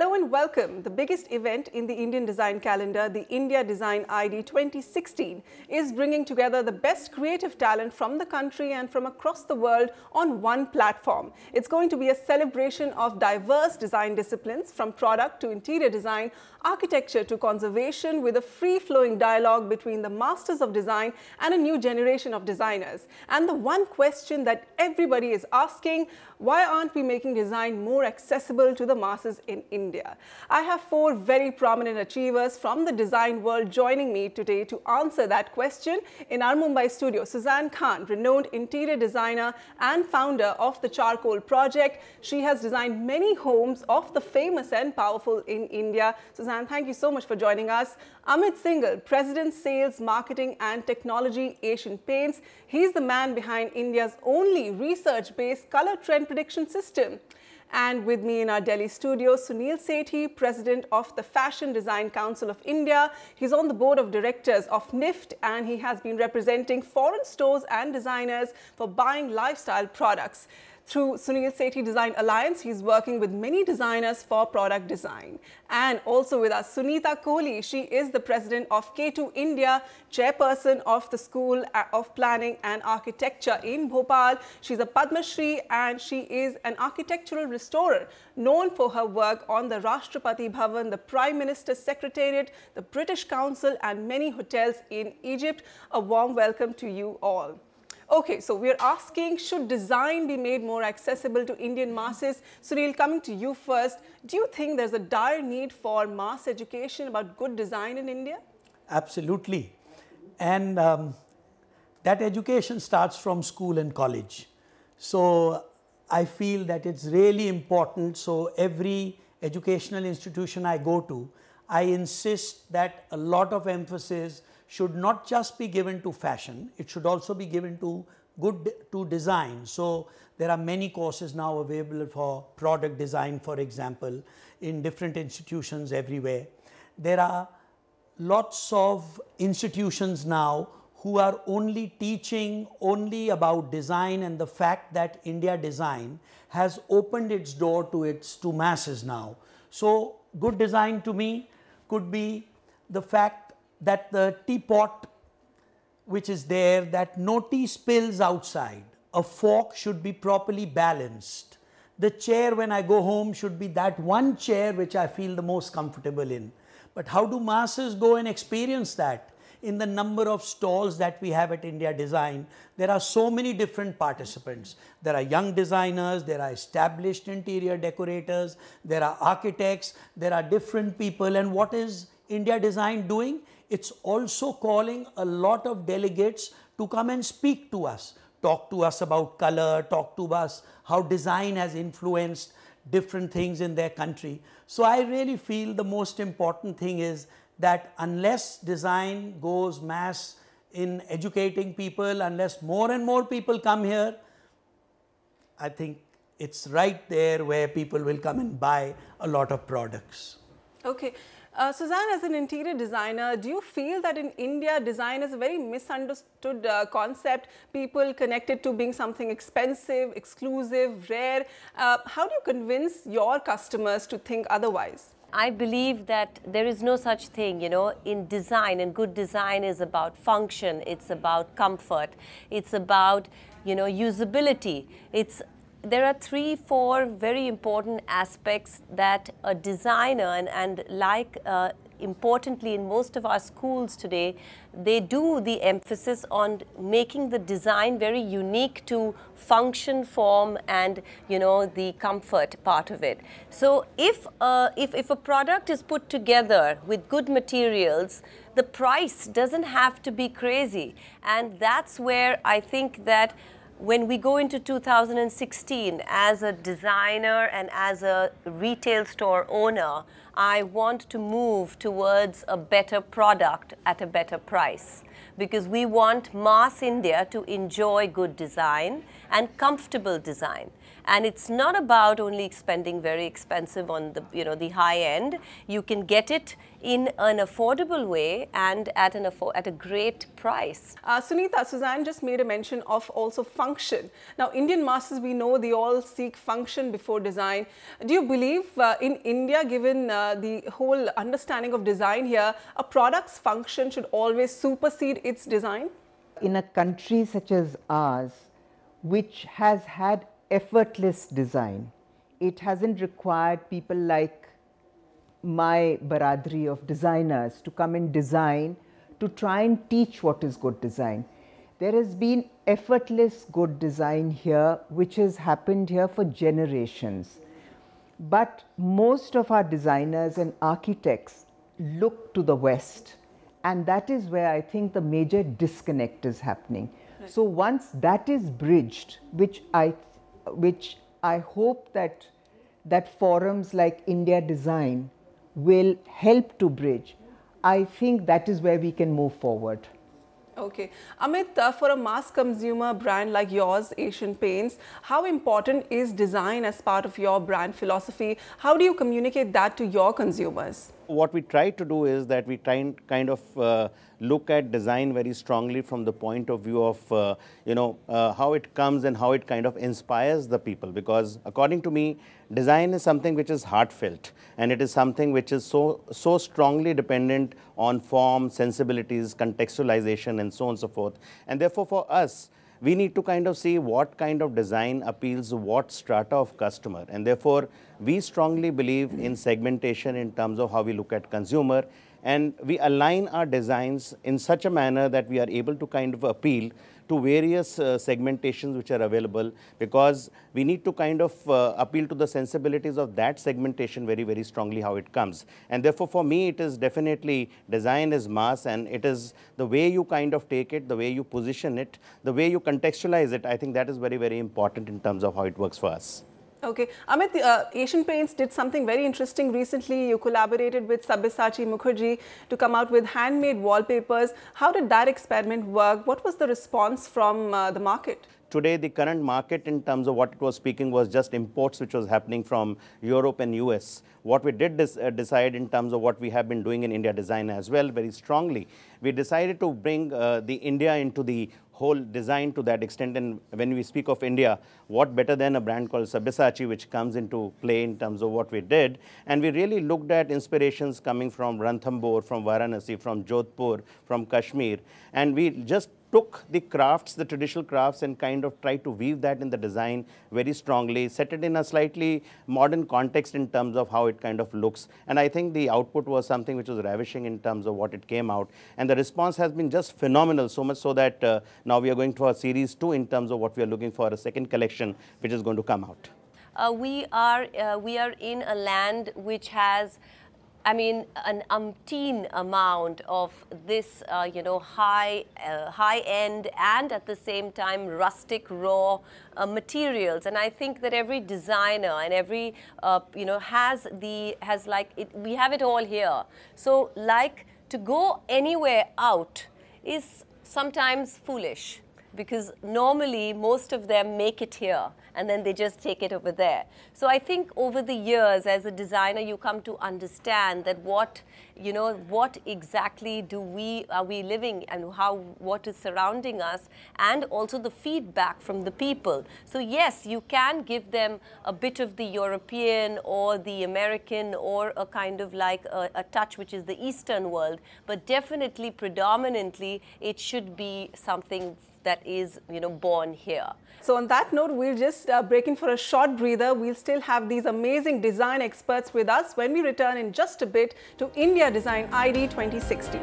Hello and welcome. The biggest event in the Indian design calendar, the India Design ID 2016, is bringing together the best creative talent from the country and from across the world on one platform. It's going to be a celebration of diverse design disciplines, from product to interior design, architecture to conservation, with a free-flowing dialogue between the masters of design and a new generation of designers. And the one question that everybody is asking: why aren't we making design more accessible to the masses in India? I have four very prominent achievers from the design world joining me today to answer that question. In our Mumbai studio, Suzanne Khan, renowned interior designer and founder of the Charcoal Project. She has designed many homes of the famous and powerful in India. Suzanne, thank you so much for joining us. Amit Singhal, President, Sales, Marketing and Technology, Asian Paints. He's the man behind India's only research-based color trend prediction system. And with me in our Delhi studio, Sunil Sethi, President of the Fashion Design Council of India. He's on the board of directors of NIFT, and he has been representing foreign stores and designers for buying lifestyle products. Through Sunil Sethi Design Alliance, he's working with many designers for product design. And also with us, Sunita Kohli. She is the president of K2 India, chairperson of the School of Planning and Architecture in Bhopal. She's a Padma Shri and she is an architectural restorer known for her work on the Rashtrapati Bhavan, the Prime Minister's Secretariat, the British Council and many hotels in Egypt. A warm welcome to you all. Okay, so we're asking, should design be made more accessible to Indian masses? Sunil, coming to you first, do you think there's a dire need for mass education about good design in India? Absolutely. And that education starts from school and college. So I feel that it's really important. So every educational institution I go to, I insist that a lot of emphasis should not just be given to fashion, it should also be given to design. So there are many courses now available for product design, for example, in different institutions everywhere. There are lots of institutions now who are only teaching only about design, and the fact that India Design has opened its door to masses now. So good design to me could be the fact that the teapot which is there, that no tea spills outside. A fork should be properly balanced. The chair when I go home should be that one chair which I feel the most comfortable in. But how do masses go and experience that? In the number of stalls that we have at India Design, there are so many different participants. There are young designers, there are established interior decorators, there are architects, there are different people. And what is India Design doing? It's also calling a lot of delegates to come and speak to us, talk to us about color, talk to us how design has influenced different things in their country. So I really feel the most important thing is that unless design goes mass in educating people, unless more and more people come here, I think it's right there where people will come and buy a lot of products. Okay. Suzanne, as an interior designer, do you feel that in India, design is a very misunderstood concept? People connect it to being something expensive, exclusive, rare. How do you convince your customers to think otherwise? I believe that there is no such thing, in design, and good design is about function, it's about comfort, it's about, usability. There are 3-4 very important aspects that a designer and importantly in most of our schools today, they do the emphasis on making the design very unique to function, form and the comfort part of it. So if a product is put together with good materials, the price doesn't have to be crazy, and that's where I think that when we go into 2016 as a designer and as a retail store owner, I want to move towards a better product at a better price, because we want mass India to enjoy good design and comfortable design. And it's not about only spending very expensive on the, the high end. You can get it in an affordable way and at a great price. Sunita, Suzanne just made a mention of also function. Now, Indian masters, we know they all seek function before design. Do you believe in India, given the whole understanding of design here, a product's function should always supersede its design? In a country such as ours, which has had effortless design, it hasn't required people like my baradri of designers to come and design, to try and teach what is good design. There has been effortless good design here, which has happened here for generations. But most of our designers and architects look to the West, and that is where I think the major disconnect is happening. Right. So once that is bridged, which I hope that forums like India Design will help to bridge, I think that is where we can move forward. Okay. Amit, for a mass consumer brand like yours, Asian Paints, how important is design as part of your brand philosophy? How do you communicate that to your consumers? What we try to do is that we try and kind of look at design very strongly from the point of view of, how it comes and how it kind of inspires the people. Because according to me, design is something which is heartfelt, and it is something which is so strongly dependent on form, sensibilities, contextualization, and so on and so forth. And therefore, for us, we need to kind of see what kind of design appeals to what strata of customer. And therefore, we strongly believe in segmentation in terms of how we look at consumer, and we align our designs in such a manner that we are able to kind of appeal to various segmentations which are available, because we need to kind of appeal to the sensibilities of that segmentation very, very strongly how it comes. And therefore, for me, it is definitely design is mass, and it is the way you kind of take it, the way you position it, the way you contextualize it. I think that is very, very important in terms of how it works for us. Okay. Amit, Asian Paints did something very interesting recently. You collaborated with Sabyasachi Mukherjee to come out with handmade wallpapers. How did that experiment work? What was the response from the market? Today, the current market in terms of what it was speaking was just imports which was happening from Europe and US. What we did decide in terms of what we have been doing in India Design as well very strongly, we decided to bring the India into the whole design to that extent. And when we speak of India, what better than a brand called Sabyasachi, which comes into play in terms of what we did. And we really looked at inspirations coming from Ranthambore, from Varanasi, from Jodhpur, from Kashmir. And we just took the crafts, the traditional crafts, and kind of tried to weave that in the design very strongly, set it in a slightly modern context in terms of how it kind of looks. And I think the output was something which was ravishing in terms of what it came out. And the response has been just phenomenal, so much so that now we are going for a series 2 in terms of what we are looking for, a second collection which is going to come out. We are in a land which has, I mean, an umpteen amount of this, high-end and at the same time rustic, raw materials. And I think that every designer and every, we have it all here. So, like, to go anywhere out is sometimes foolish, because normally most of them make it here and then they just take it over there. So I think over the years as a designer you come to understand that what exactly are we living and what is surrounding us, and also the feedback from the people. So yes, you can give them a bit of the European or the American or a kind of like a touch which is the Eastern world, but definitely predominantly it should be something that is, born here. So on that note, we'll just break in for a short breather. We'll still have these amazing design experts with us when we return in just a bit to India Design ID 2016.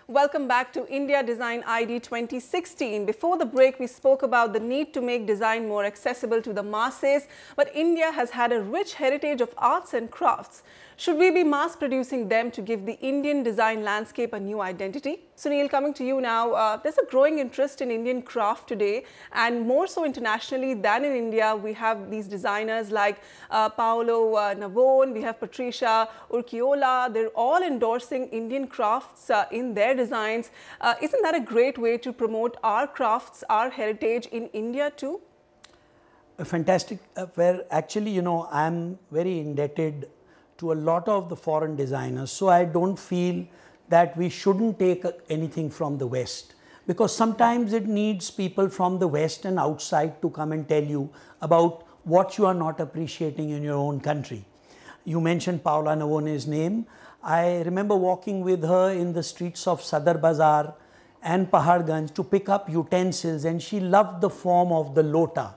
Welcome back to India Design ID 2016. Before the break, we spoke about the need to make design more accessible to the masses, but India has had a rich heritage of arts and crafts. Should we be mass producing them to give the Indian design landscape a new identity? Sunil, coming to you now, there's a growing interest in Indian craft today, and more so internationally than in India. We have these designers like Paolo Navone, we have Patricia Urquiola. They're all endorsing Indian crafts in their designs. Isn't that a great way to promote our crafts, our heritage in India too? Fantastic. Where actually, you know, I'm very indebted to a lot of the foreign designers. So I don't feel that we shouldn't take anything from the West, because sometimes it needs people from the West and outside to come and tell you about what you are not appreciating in your own country. You mentioned Paola Navone's name. I remember walking with her in the streets of Sadar Bazaar and Paharganj to pick up utensils, and she loved the form of the lota.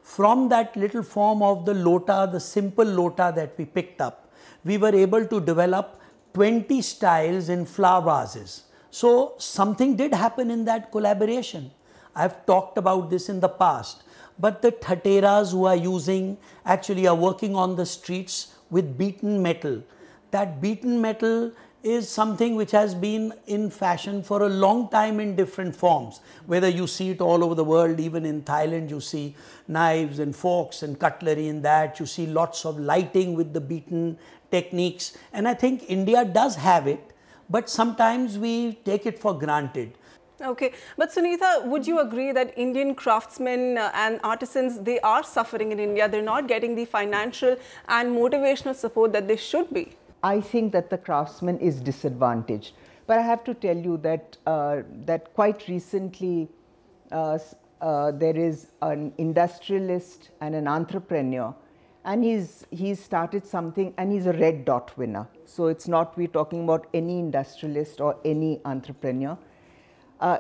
From that little form of the lota, the simple lota that we picked up, we were able to develop 20 styles in flower vases. So something did happen in that collaboration. I've talked about this in the past, but the Thateras who are working on the streets with beaten metal. That beaten metal is something which has been in fashion for a long time in different forms. Whether you see it all over the world, even in Thailand, you see knives and forks and cutlery in that. You see lots of lighting with the beaten techniques. And I think India does have it, but sometimes we take it for granted. Okay, but Sunitha, would you agree that Indian craftsmen and artisans, they are suffering in India? They're not getting the financial and motivational support that they should be. I think that the craftsman is disadvantaged. But I have to tell you that that quite recently there is an industrialist and an entrepreneur, and he's started something, and he's a Red Dot winner. So it's not we're talking about any industrialist or any entrepreneur.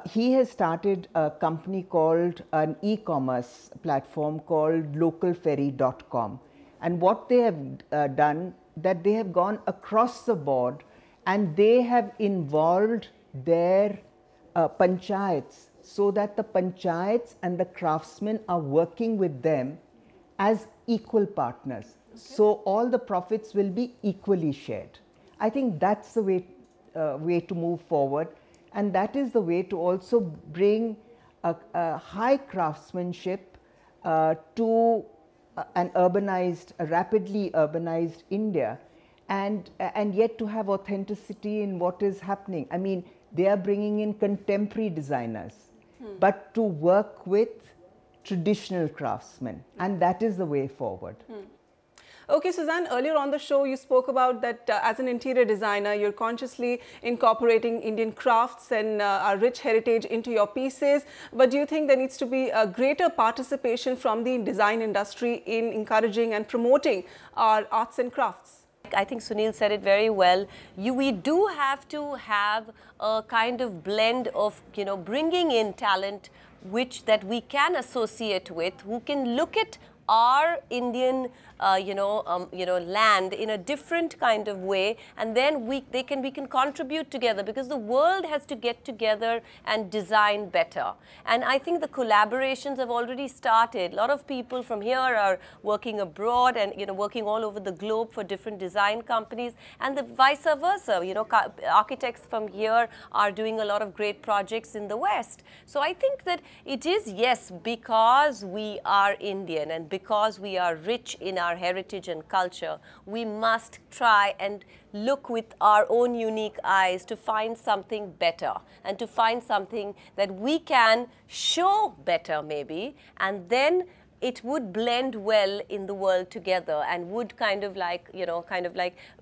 He has started a company called an e-commerce platform called localferry.com. And what they have done, that they have gone across the board and they have involved their panchayats, so that the panchayats and the craftsmen are working with them as equal partners. Okay. So all the profits will be equally shared. I think that's the way to move forward, and that is the way to also bring a high craftsmanship to an urbanized, a rapidly urbanized India, and yet to have authenticity in what is happening. I mean, they are bringing in contemporary designers, but to work with traditional craftsmen, and that is the way forward. Okay, Suzanne, earlier on the show you spoke about that as an interior designer, you're consciously incorporating Indian crafts and our rich heritage into your pieces. But do you think there needs to be a greater participation from the design industry in encouraging and promoting our arts and crafts? I think Sunil said it very well. We do have to have a kind of blend of, bringing in talent that we can associate with, who can look at our Indian, land in a different kind of way, and then we can contribute together, because the world has to get together and design better. And I think the collaborations have already started. A lot of people from here are working abroad and working all over the globe for different design companies, and the vice versa. Architects from here are doing a lot of great projects in the West. So I think that it is, yes, because we are Indian and because we are rich in our heritage and culture, we must try and look with our own unique eyes to find something better and to find something that we can show better maybe, and then it would blend well in the world together and would kind of like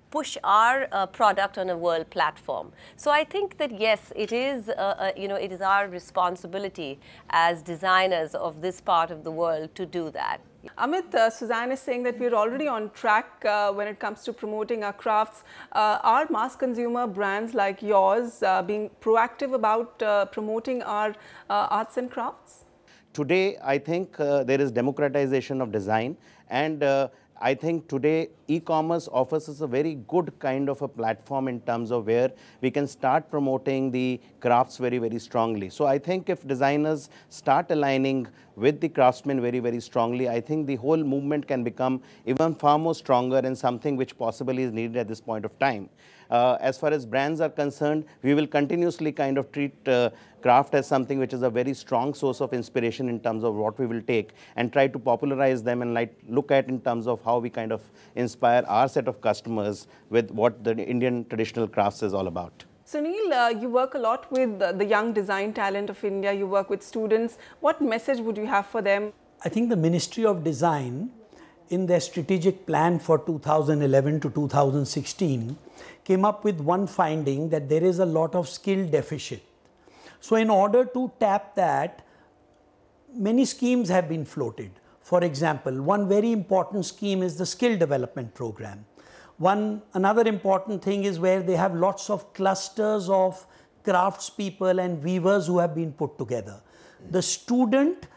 push our product on a world platform. So I think that yes, it is it is our responsibility as designers of this part of the world to do that. Amit, Suzanne is saying that we're already on track when it comes to promoting our crafts. Are mass consumer brands like yours being proactive about promoting our arts and crafts? Today, I think there is democratization of design, and I think today e-commerce offers us a very good kind of a platform in terms of where we can start promoting the crafts very, very strongly. So I think if designers start aligning with the craftsmen very, very strongly, I think the whole movement can become even far more stronger and something which possibly is needed at this point of time. As far as brands are concerned, we will continuously kind of treat craft as something which is a very strong source of inspiration in terms of what we will take and try to popularize them and like look at in terms of how we kind of inspire our set of customers with what the Indian traditional crafts is all about. Sunil, you work a lot with the young design talent of India. You work with students. What message would you have for them? I think the Ministry of Design, in their strategic plan for 2011 to 2016, came up with one finding that there is a lot of skill deficit. So in order to tap that, many schemes have been floated. For example, one very important scheme is the skill development program. Another important thing is where they have lots of clusters of craftspeople and weavers who have been put together. The student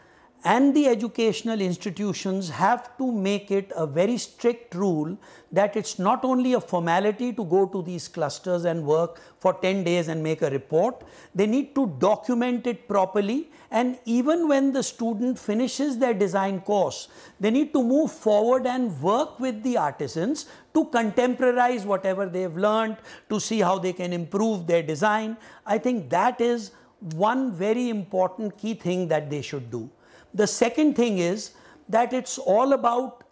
and the educational institutions have to make it a very strict rule that it's not only a formality to go to these clusters and work for 10 days and make a report. They need to document it properly, and even when the student finishes their design course, they need to move forward and work with the artisans to contemporize whatever they've learned, to see how they can improve their design. I think that is one very important key thing that they should do. The second thing is that it's all about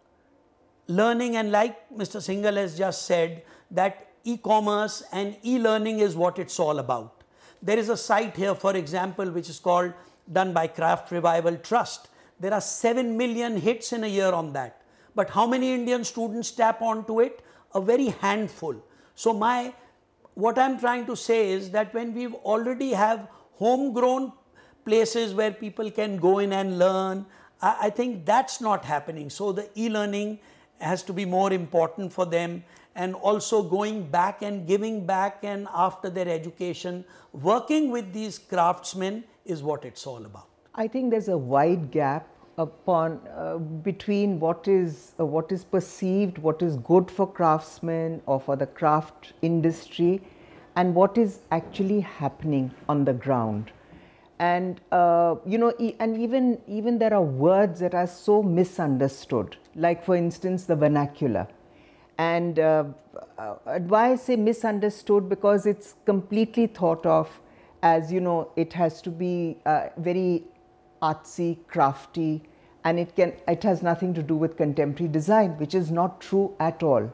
learning, and like Mr. Singhal has just said, that e-commerce and e-learning is what it's all about. There is a site here, for example, which is called done by Craft Revival Trust. There are 7 million hits in a year on that. But how many Indian students tap onto it? A very handful. So what I'm trying to say is that when we already have homegrown places where people can go in and learn, I think that's not happening. So the e-learning has to be more important for them, and also going back and giving back, and after their education, working with these craftsmen is what it's all about. I think there's a wide gap between what is perceived, what is good for craftsmen or for the craft industry, and what is actually happening on the ground. And you know, and even there are words that are so misunderstood, like for instance the vernacular. And why I say misunderstood? Because it's completely thought of as, you know, it has to be very artsy, crafty, and it has nothing to do with contemporary design, which is not true at all.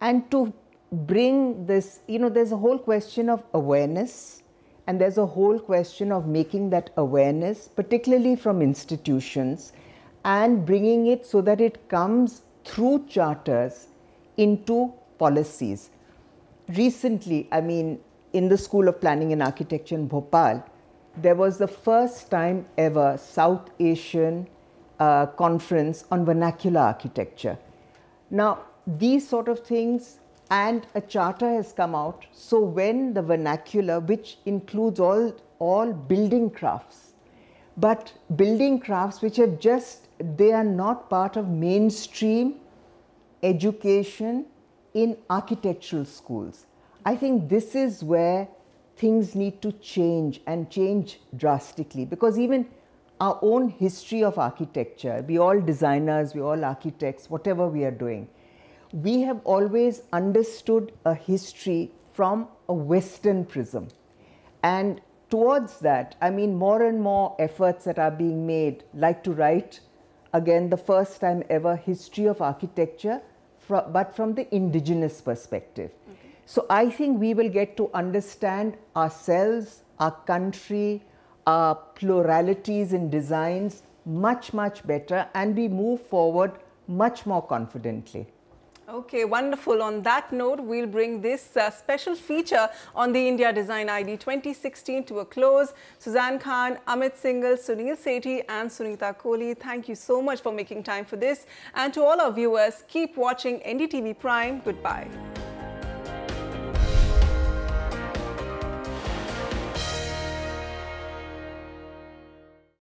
And to bring this, you know, there's a whole question of awareness. And there's a whole question of making that awareness, particularly from institutions, and bringing it so that it comes through charters into policies. Recently, I mean, in the School of Planning and Architecture in Bhopal, there was the first time ever South Asian conference on vernacular architecture. Now, these sort of things, and a charter has come out. So when the vernacular, which includes all building crafts, but building crafts which have they are not part of mainstream education in architectural schools. I think this is where things need to change, and change drastically, because even our own history of architecture, we all designers, we all architects, whatever we are doing, we have always understood a history from a Western prism. And towards that, I mean, more and more efforts that are being made, like to write, again, the first time ever history of architecture, but from the indigenous perspective. Okay. So I think we will get to understand ourselves, our country, our pluralities in designs much, much better, and we move forward much more confidently. Okay, wonderful. On that note, we'll bring this special feature on the India Design ID 2016 to a close. Suzanne Khan, Amit Singhal, Sunil Sethi and Sunita Kohli, thank you so much for making time for this. And to all our viewers, keep watching NDTV Prime. Goodbye.